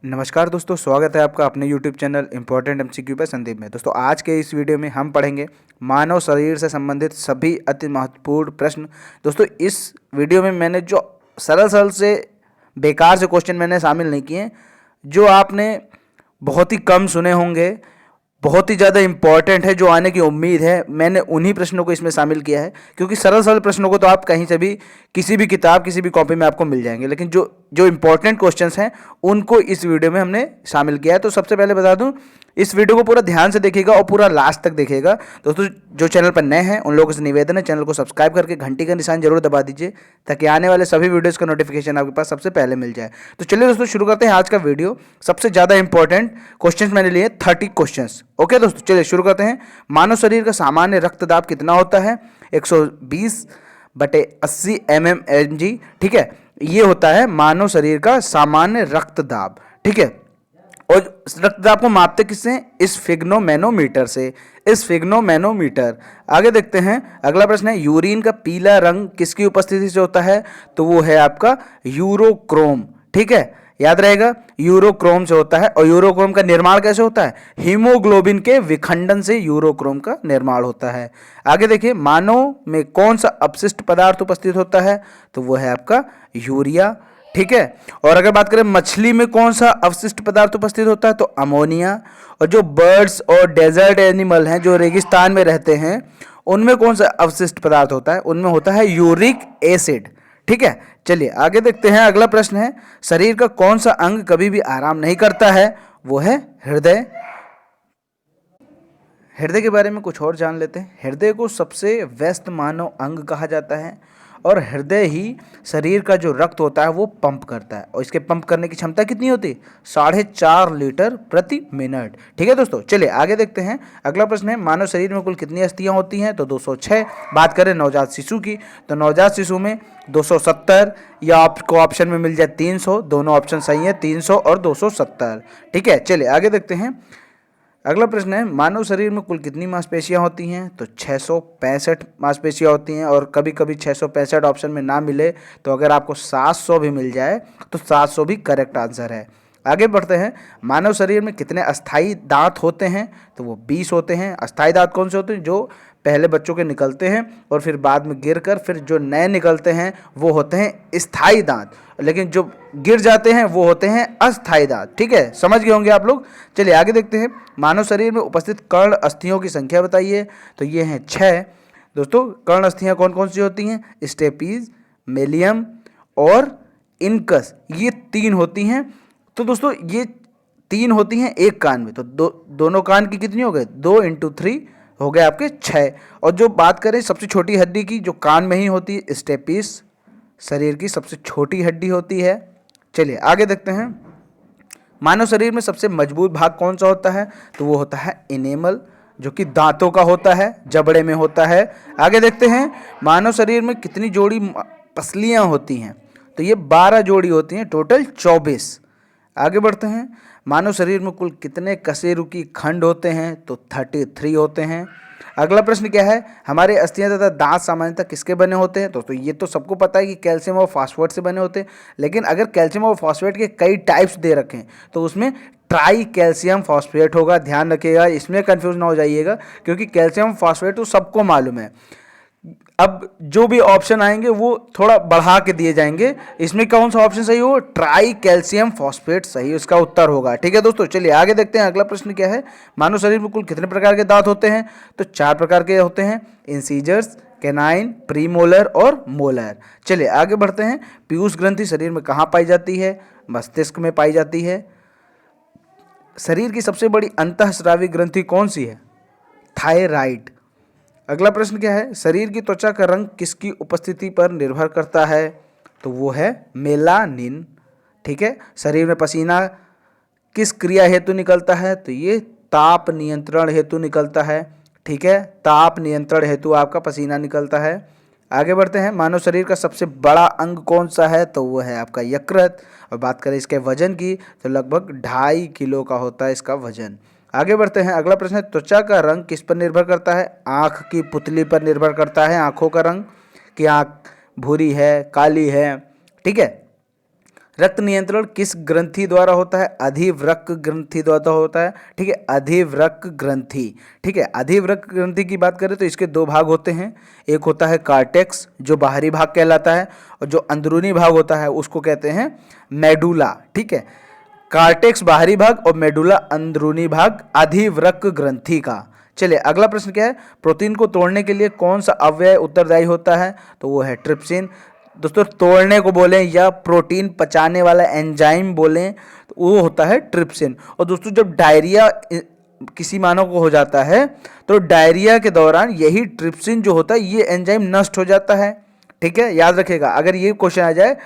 नमस्कार दोस्तों, स्वागत है आपका अपने YouTube चैनल इम्पोर्टेंट एमसीक्यू पर संदीप में। दोस्तों आज के इस वीडियो में हम पढ़ेंगे मानव शरीर से संबंधित सभी अति महत्वपूर्ण प्रश्न। दोस्तों इस वीडियो में मैंने जो सरल सरल से बेकार से क्वेश्चन मैंने शामिल नहीं किए, जो आपने बहुत ही कम सुने होंगे, बहुत ही ज़्यादा इंपॉर्टेंट है, जो आने की उम्मीद है, मैंने उन्हीं प्रश्नों को इसमें शामिल किया है। क्योंकि सरल सरल प्रश्नों को तो आप कहीं से भी, किसी भी किताब, किसी भी कॉपी में आपको मिल जाएंगे, लेकिन जो जो इंपॉर्टेंट क्वेश्चंस हैं उनको इस वीडियो में हमने शामिल किया है। तो सबसे पहले बता दूं, इस वीडियो को पूरा ध्यान से देखिएगा और पूरा लास्ट तक देखिएगा। दोस्तों जो चैनल पर नए हैं उन लोगों से निवेदन है, चैनल को सब्सक्राइब करके घंटी का निशान जरूर दबा दीजिए, ताकि आने वाले सभी वीडियोस का नोटिफिकेशन आपके पास सबसे पहले मिल जाए। तो चलिए दोस्तों शुरू करते हैं आज का वीडियो। सबसे ज़्यादा इंपॉर्टेंट क्वेश्चन मैंने लिए 30 क्वेश्चन। ओके दोस्तों चलिए शुरू करते हैं। मानव शरीर का सामान्य रक्तदाब कितना होता है? 120/80 mmHg। ठीक है, ये होता है मानव शरीर का सामान्य रक्तदाब। ठीक है, और रक्तदाब को मापते किससे? स्फिग्नोमेनोमीटर से, स्फिग्नोमेनोमीटर। आगे देखते हैं, अगला प्रश्न है, यूरिन का पीला रंग किसकी उपस्थिति से होता है? तो वो है आपका यूरोक्रोम। ठीक है, याद रहेगा, यूरोक्रोम से होता है। और यूरोक्रोम का निर्माण कैसे होता है? हीमोग्लोबिन के विखंडन से यूरोक्रोम का निर्माण होता है। आगे देखिए, मानव में कौन सा अपशिष्ट पदार्थ उपस्थित होता है? तो वो है आपका यूरिया। ठीक है, और अगर बात करें मछली में कौन सा अवशिष्ट पदार्थ उपस्थित होता है? तो अमोनिया। और जो बर्ड्स और डेजर्ट एनिमल हैं, जो रेगिस्तान में रहते हैं, उनमें कौन सा अवशिष्ट पदार्थ होता है? उनमें होता है यूरिक एसिड। ठीक है, चलिए आगे देखते हैं। अगला प्रश्न है, शरीर का कौन सा अंग कभी भी आराम नहीं करता है? वो है हृदय। हृदय के बारे में कुछ और जान लेते हैं। हृदय को सबसे व्यस्त मानव अंग कहा जाता है, और हृदय ही शरीर का जो रक्त होता है वो पंप करता है। और इसके पंप करने की क्षमता कितनी होती है? 4.5 लीटर प्रति मिनट। ठीक है दोस्तों, चलिए आगे देखते हैं। अगला प्रश्न है, मानव शरीर में कुल कितनी अस्थियां होती हैं? तो 206। बात करें नवजात शिशु की, तो नवजात शिशु में 270, या आपको ऑप्शन में मिल जाए 300। दोनों ऑप्शन सही है, 300 और 270। ठीक है, चलिए आगे देखते हैं। अगला प्रश्न है, मानव शरीर में कुल कितनी मांसपेशियां होती हैं? तो 665 मांसपेशियां होती हैं। और कभी कभी 665 ऑप्शन में ना मिले तो अगर आपको 700 भी मिल जाए तो 700 भी करेक्ट आंसर है। आगे बढ़ते हैं, मानव शरीर में कितने अस्थाई दांत होते हैं? तो वो 20 होते हैं। अस्थाई दांत कौन से होते हैं? जो पहले बच्चों के निकलते हैं और फिर बाद में गिर कर फिर जो नए निकलते हैं वो होते हैं स्थायी दांत, लेकिन जो गिर जाते हैं वो होते हैं अस्थायी दांत। ठीक है, समझ गए होंगे आप लोग। चलिए आगे देखते हैं, मानव शरीर में उपस्थित कर्ण अस्थियों की संख्या बताइए। तो ये हैं 6। दोस्तों कर्ण अस्थियां कौन कौन सी होती हैं? स्टेपीज, मेलियम और इनकस, ये 3 होती हैं। तो दोस्तों ये 3 होती हैं एक कान में, तो दोनों कान की कितनी हो गए? 2 × 3 हो गए आपके 6। और जो बात करें सबसे छोटी हड्डी की, जो कान में ही होती है, स्टेपिस शरीर की सबसे छोटी हड्डी होती है। चलिए आगे देखते हैं, मानव शरीर में सबसे मजबूत भाग कौन सा होता है? तो वो होता है इनेमल, जो कि दांतों का होता है, जबड़े में होता है। आगे देखते हैं, मानव शरीर में कितनी जोड़ी पसलियां होती हैं? तो ये 12 जोड़ी होती हैं, टोटल 24। आगे बढ़ते हैं, मानव शरीर में कुल कितने कशेरुकी खंड होते हैं? तो 33 होते हैं। अगला प्रश्न क्या है, हमारे अस्थियां तथा दांत सामान्यतः किसके बने होते हैं? तो ये तो सबको पता है कि कैल्शियम और फास्फेट से बने होते हैं, लेकिन अगर कैल्शियम और फास्फेट के कई टाइप्स दे रखे हैं तो उसमें ट्राई कैल्शियम फॉस्फेट होगा। ध्यान रखिएगा, इसमें कंफ्यूज ना हो जाइएगा, क्योंकि कैल्शियम फॉस्फेट तो सबको मालूम है। अब जो भी ऑप्शन आएंगे वो थोड़ा बढ़ा के दिए जाएंगे। इसमें कौन सा ऑप्शन सही हो? ट्राई कैल्शियम फॉस्फेट सही उसका उत्तर होगा। ठीक है दोस्तों, चलिए आगे देखते हैं। अगला प्रश्न क्या है, मानव शरीर में कुल कितने प्रकार के दांत होते हैं? तो 4 प्रकार के होते हैं, इंसीजर्स, कैनाइन, प्रीमोलर और मोलर। चलिए आगे बढ़ते हैं, पीयूष ग्रंथि शरीर में कहाँ पाई जाती है? मस्तिष्क में पाई जाती है। शरीर की सबसे बड़ी अंतःस्रावी ग्रंथि कौन सी है? थायराइड। अगला प्रश्न क्या है, शरीर की त्वचा का रंग किसकी उपस्थिति पर निर्भर करता है? तो वो है मेलानिन। ठीक है, शरीर में पसीना किस क्रिया हेतु निकलता है? तो ये ताप नियंत्रण हेतु निकलता है। ठीक है, ताप नियंत्रण हेतु आपका पसीना निकलता है। आगे बढ़ते हैं, मानव शरीर का सबसे बड़ा अंग कौन सा है? तो वो है आपका यकृत। और बात करें इसके वजन की, तो लगभग 2.5 किलो का होता है इसका वजन। आगे बढ़ते हैं, अगला प्रश्न है, त्वचा का रंग किस पर निर्भर करता है? आँख की पुतली पर निर्भर करता है, आँखों का रंग, कि आँख भूरी है, काली है। ठीक है, रक्त नियंत्रण किस ग्रंथि द्वारा होता है? अधिवृक्क ग्रंथि द्वारा होता है। ठीक है, अधिवृक्क ग्रंथि। ठीक है, अधिवृक्क ग्रंथि की बात करें तो इसके दो भाग होते हैं। एक होता है कार्टेक्स जो बाहरी भाग कहलाता है, और जो अंदरूनी भाग होता है उसको कहते हैं मेडुला। ठीक है, कार्टेक्स बाहरी भाग और मेडुला अंदरूनी भाग अधिवृक्क ग्रंथि का। चलिए अगला प्रश्न क्या है? प्रोटीन को तोड़ने के लिए कौन सा अवयव उत्तरदायी होता है? तो वो है ट्रिप्सिन। दोस्तों तोड़ने को बोलें या प्रोटीन पचाने वाला एंजाइम बोलें तो वो होता है ट्रिप्सिन। और दोस्तों जब डायरिया किसी मानव को हो जाता है तो डायरिया के दौरान यही ट्रिप्सिन जो होता है ये एंजाइम नष्ट हो जाता है। ठीक है, याद रखिएगा, अगर ये क्वेश्चन आ जाए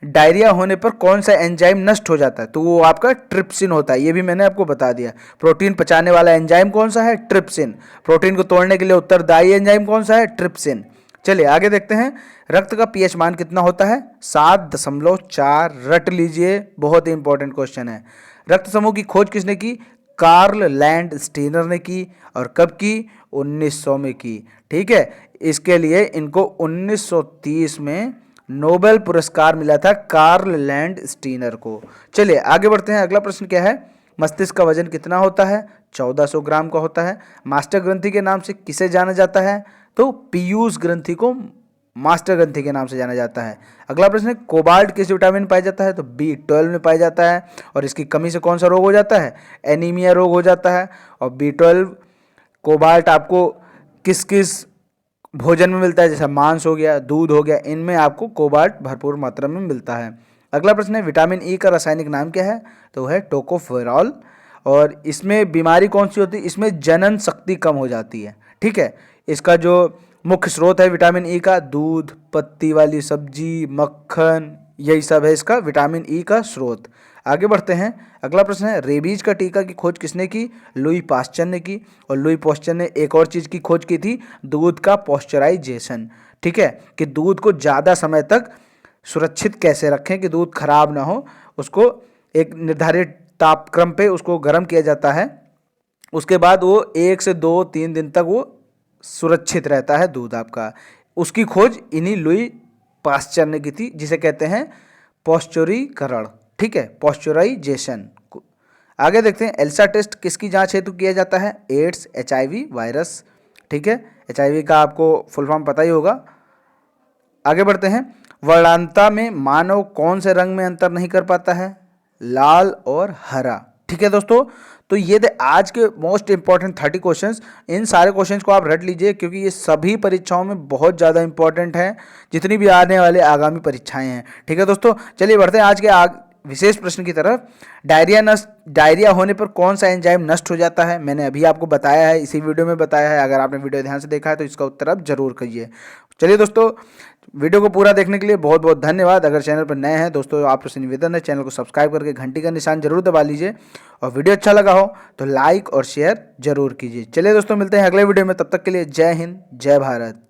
डायरिया होने पर कौन सा एंजाइम नष्ट हो जाता है तो वो आपका ट्रिप्सिन होता है। ये भी मैंने आपको बता दिया। प्रोटीन पचाने वाला एंजाइम कौन सा है? ट्रिप्सिन। प्रोटीन को तोड़ने के लिए उत्तरदायी एंजाइम कौन सा है? ट्रिप्सिन। चलिए आगे देखते हैं। रक्त का पीएच मान कितना होता है? 7.4। रट लीजिए, बहुत ही इंपॉर्टेंट क्वेश्चन है। रक्त समूह की खोज किसने की? कार्ल लैंडस्टीनर ने की। और कब की? 1900 में की। ठीक है, इसके लिए इनको 1930 में नोबेल पुरस्कार मिला था कार्ल लैंडस्टीनर को। चलिए आगे बढ़ते हैं। अगला प्रश्न क्या है? मस्तिष्क का वजन कितना होता है? 1400 ग्राम का होता है। मास्टर ग्रंथि के नाम से किसे जाना जाता है? तो पीयूष ग्रंथि को मास्टर ग्रंथि के नाम से जाना जाता है। अगला प्रश्न है कोबाल्ट किस विटामिन में पाया जाता है? तो B12 में पाया जाता है। और इसकी कमी से कौन सा रोग हो जाता है? एनीमिया रोग हो जाता है। और B12 कोबाल्ट आपको किस किस भोजन में मिलता है? जैसा मांस हो गया, दूध हो गया, इनमें आपको कोबाल्ट भरपूर मात्रा में मिलता है। अगला प्रश्न है विटामिन ई का रासायनिक नाम क्या है? तो है टोकोफेरॉल। और इसमें बीमारी कौन सी होती है? इसमें जनन शक्ति कम हो जाती है। ठीक है, इसका जो मुख्य स्रोत है विटामिन ई का दूध, पत्ती वाली सब्जी, मक्खन, यही सब है इसका विटामिन ई का स्रोत। आगे बढ़ते हैं। अगला प्रश्न है रेबीज का टीका की खोज किसने की? लुई पास्चर ने की। और लुई पास्चर ने एक और चीज़ की खोज की थी, दूध का पॉस्चराइजेशन। ठीक है, कि दूध को ज़्यादा समय तक सुरक्षित कैसे रखें कि दूध खराब ना हो। उसको एक निर्धारित तापक्रम पे उसको गर्म किया जाता है, उसके बाद वो 1 से 2-3 दिन तक वो सुरक्षित रहता है दूध आपका। उसकी खोज इन्हीं लुई पास्चर ने की थी, जिसे कहते हैं पॉस्चरीकरण। ठीक है, पॉस्चराइजेशन। आगे देखते हैं एल्सा टेस्ट किसकी जांच हेतु किया जाता है? AIDS, HIV virus. ठीक है, HIV का आपको फुल फॉर्म पता ही होगा। आगे बढ़ते हैं। वर्णांता में मानव कौन से रंग में अंतर नहीं कर पाता है? लाल और हरा। ठीक है दोस्तों, तो ये थे आज के मोस्ट इंपॉर्टेंट 30 क्वेश्चंस। इन सारे क्वेश्चंस को आप रट लीजिए क्योंकि ये सभी परीक्षाओं में बहुत ज़्यादा इंपॉर्टेंट है, जितनी भी आने वाले आगामी परीक्षाएं हैं। ठीक है दोस्तों, चलिए बढ़ते हैं आज के विशेष प्रश्न की तरफ। डायरिया होने पर कौन सा एंजाइम नष्ट हो जाता है? मैंने अभी आपको बताया है, इसी वीडियो में बताया है। अगर आपने वीडियो ध्यान से देखा है तो इसका उत्तर आप जरूर करिए। चलिए दोस्तों, वीडियो को पूरा देखने के लिए बहुत बहुत धन्यवाद। अगर चैनल पर नए हैं दोस्तों, आपसे निवेदन है चैनल को सब्सक्राइब करके घंटी का निशान जरूर दबा लीजिए। और वीडियो अच्छा लगा हो तो लाइक और शेयर जरूर कीजिए। चलिए दोस्तों, मिलते हैं अगले वीडियो में। तब तक के लिए जय हिंद, जय भारत।